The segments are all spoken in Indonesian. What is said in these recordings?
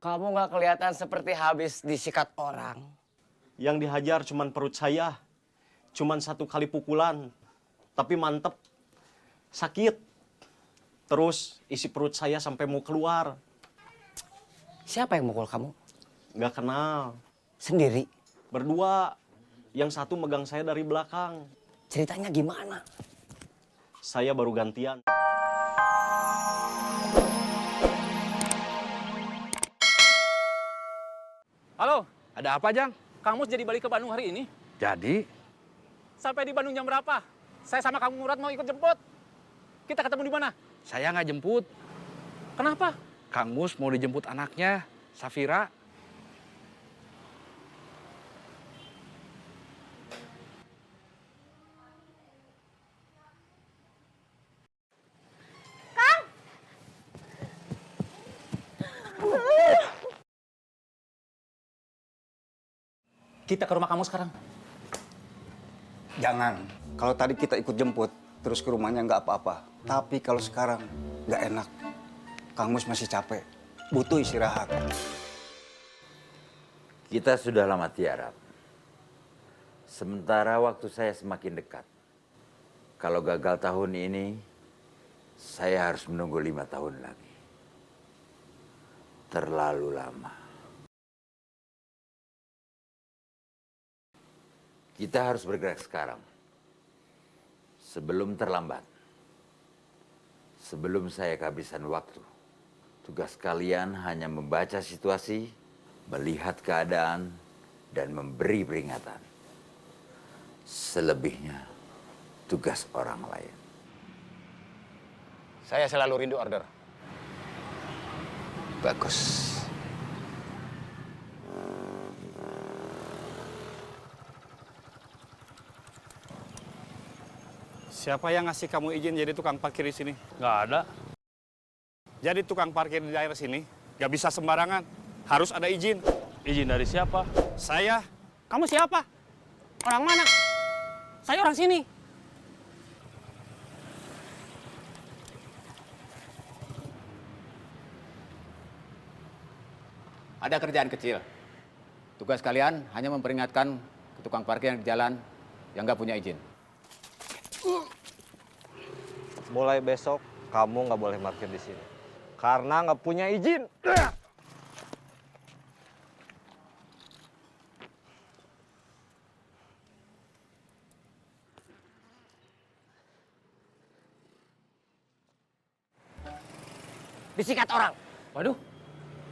Kamu nggak kelihatan seperti habis disikat orang. Yang dihajar cuman perut saya. Cuman 1 kali pukulan. Tapi mantep. Sakit. Terus isi perut saya sampai mau keluar. Siapa yang mukul kamu? Nggak kenal. Sendiri. Berdua. Yang satu megang saya dari belakang. Ceritanya gimana? Saya baru gantian. Halo, ada apa, Jang? Kang Mus jadi balik ke Bandung hari ini? Jadi, Sampai di Bandung jam berapa? Saya sama Kang Murad mau ikut jemput. Kita ketemu di mana? saya nggak jemput. Kenapa? Kang Mus mau dijemput anaknya, Safira. Kita ke rumah kamu sekarang. Jangan. Kalau tadi kita ikut jemput, terus ke rumahnya nggak apa-apa. Tapi kalau sekarang nggak enak. Kang Mus masih capek, butuh istirahat. Kita sudah lama tiarap. Sementara waktu saya semakin dekat. Kalau gagal tahun ini, saya harus menunggu 5 tahun lagi. Terlalu lama. Kita harus bergerak sekarang. Sebelum terlambat. Sebelum saya kehabisan waktu. Tugas kalian hanya membaca situasi, melihat keadaan, dan memberi peringatan. Selebihnya, tugas orang lain. Saya selalu rindu order. Bagus. Siapa yang ngasih kamu izin jadi tukang parkir di sini? Nggak ada. Jadi tukang parkir di daerah sini nggak bisa sembarangan. Harus ada izin. Izin dari siapa? Saya. Kamu siapa? Orang mana? Saya orang sini. Ada kerjaan kecil. Tugas kalian hanya memperingatkan ke tukang parkir yang di jalan yang nggak punya izin. Mulai besok, kamu nggak boleh parkir di sini. Karena nggak punya izin. Disikat orang. Waduh,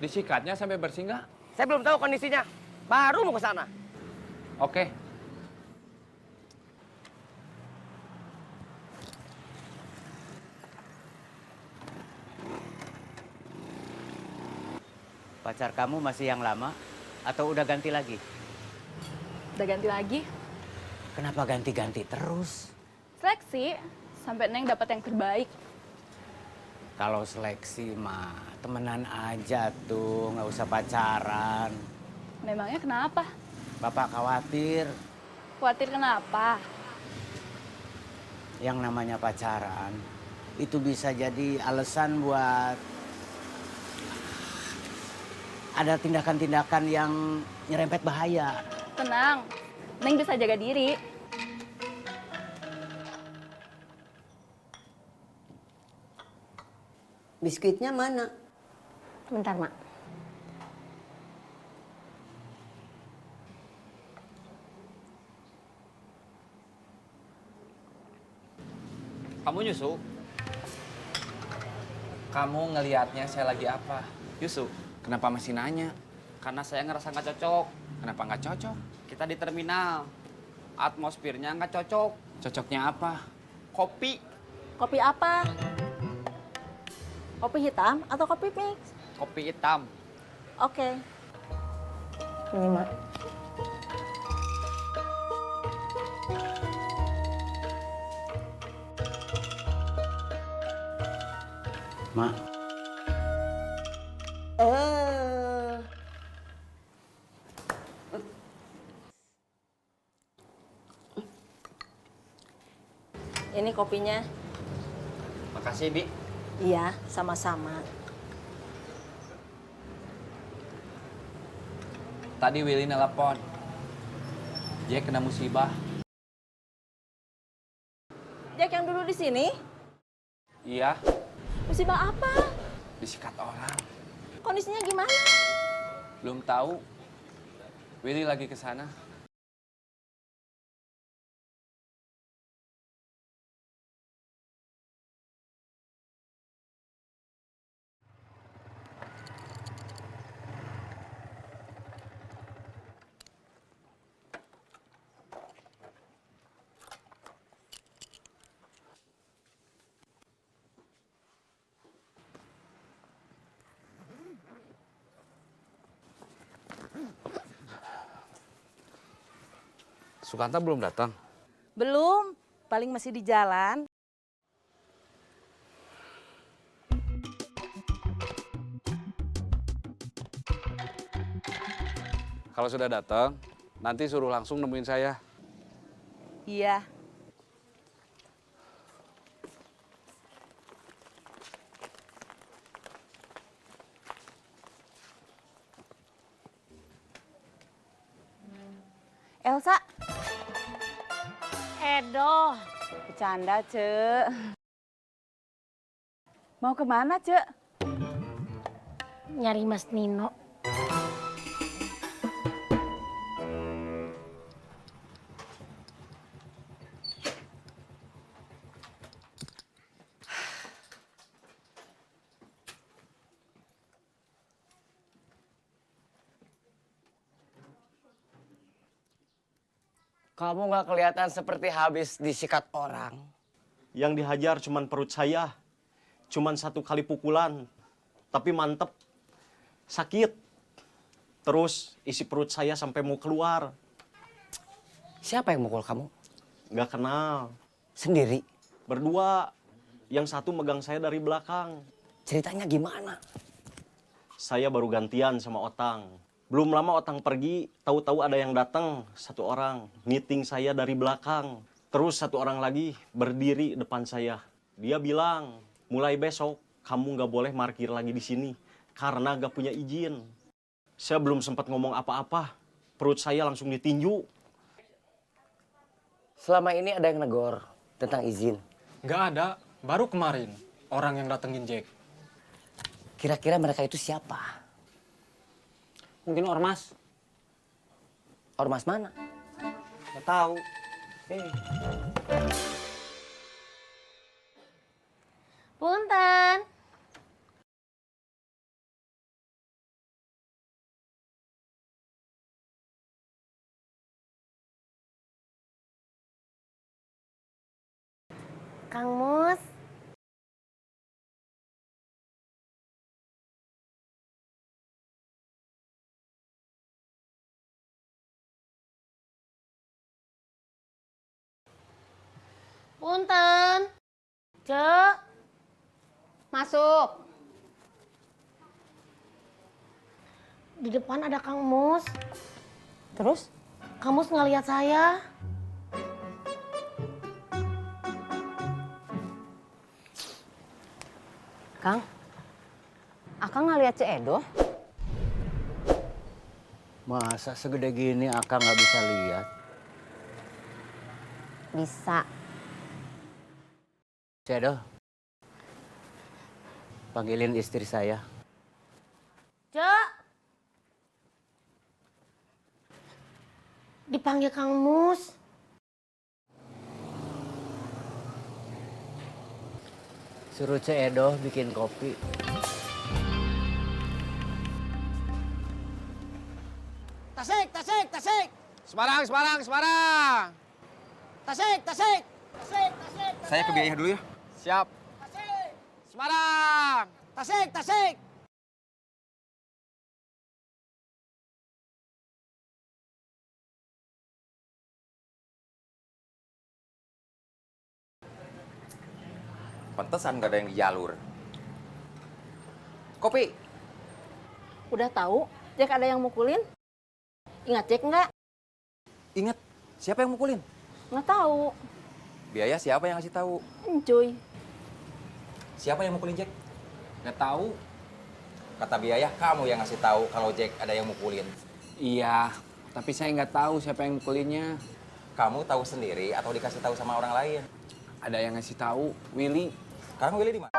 disikatnya sampai bersih nggak? Saya belum tahu kondisinya. Baru mau ke sana. Oke. Pacar kamu masih yang lama atau udah ganti lagi? Udah ganti lagi. Kenapa ganti-ganti terus? Seleksi sampai Neng dapat yang terbaik. Kalau seleksi mah temenan aja tuh, nggak usah pacaran. Memangnya kenapa? Bapak khawatir Khawatir kenapa? yang namanya pacaran itu bisa jadi alasan buat ada tindakan-tindakan yang nyerempet bahaya. Tenang, Neng bisa jaga diri. Biskuitnya mana? Bentar, Mak. Kamu nyusu? Kamu ngelihatnya saya lagi apa? Yusuf, kenapa masih nanya? Karena saya ngerasa nggak cocok. Kenapa nggak cocok? Kita di terminal. Atmosfernya nggak cocok. Cocoknya apa? Kopi. Kopi apa? Kopi hitam atau kopi mix? Kopi hitam. Oke. Ini, Mak. Mak, Ini kopinya. Makasih, Bi. Iya, sama-sama. Tadi Willy nelpon. Jack kena musibah. Jack yang dulu di sini? Iya, Musibah apa? disikat orang. Kondisinya gimana? Belum tahu. Willy lagi ke sana. Sukanta belum datang. Belum, paling masih di jalan. Kalau sudah datang, nanti suruh langsung nemuin saya. Iya. Elsa. Edoh, bercanda, Cek. Mau kemana, Cek? Nyari Mas Nino. Kamu nggak kelihatan seperti habis disikat orang. Yang dihajar cuman perut saya. Cuman 1 kali pukulan. Tapi mantep. Sakit. Terus isi perut saya sampai mau keluar. Siapa yang mukul kamu? Nggak kenal. Sendiri. Berdua. Yang satu megang saya dari belakang. Ceritanya gimana? Saya baru gantian sama Otang. Belum lama Otang pergi, tahu-tahu ada yang datang, 1 orang. Meeting saya dari belakang. Terus 1 orang lagi berdiri depan saya. Dia bilang, mulai besok kamu nggak boleh parkir lagi di sini. Karena nggak punya izin. Saya belum sempat ngomong apa-apa. Perut saya langsung ditinju. Selama ini ada yang negor tentang izin. Nggak ada, baru kemarin orang yang datengin Jack. Kira-kira mereka itu siapa? Mungkin ormas. Ormas mana? Nggak tahu. Punten. Kang Mus. Punten. Cek. Masuk. Di depan ada Kang Mus. Terus? Kang Mus ngeliat saya. Kang, Akang nggak lihat Cek Edo? Masa segede gini Akang nggak bisa lihat? Bisa. Cedo, panggilin istri saya. Cek. Dipanggil Kang Mus. Suruh Cedo bikin kopi. Tasik, tasik, tasik. Semarang, Semarang, Semarang. Tasik, tasik. Tasik, tasik. Saya ke biaya dulu ya. Siap. Tasik. Semarang. Tasik, tasik. Pantesan gak ada yang di jalur. Kopi. Udah tahu Jack ada yang mukulin? Ingat Jack nggak? Ingat, siapa yang mukulin? Nggak tahu. Biaya siapa yang ngasih tahu? Enjoy. Siapa yang mukulin Jack? Nggak tahu. Kata biaya kamu yang ngasih tahu kalau Jack ada yang mukulin. Iya, tapi saya nggak tahu siapa yang mukulinnya. Kamu tahu sendiri atau dikasih tahu sama orang lain? Ada yang ngasih tahu, Willy. Sekarang Willy di mana?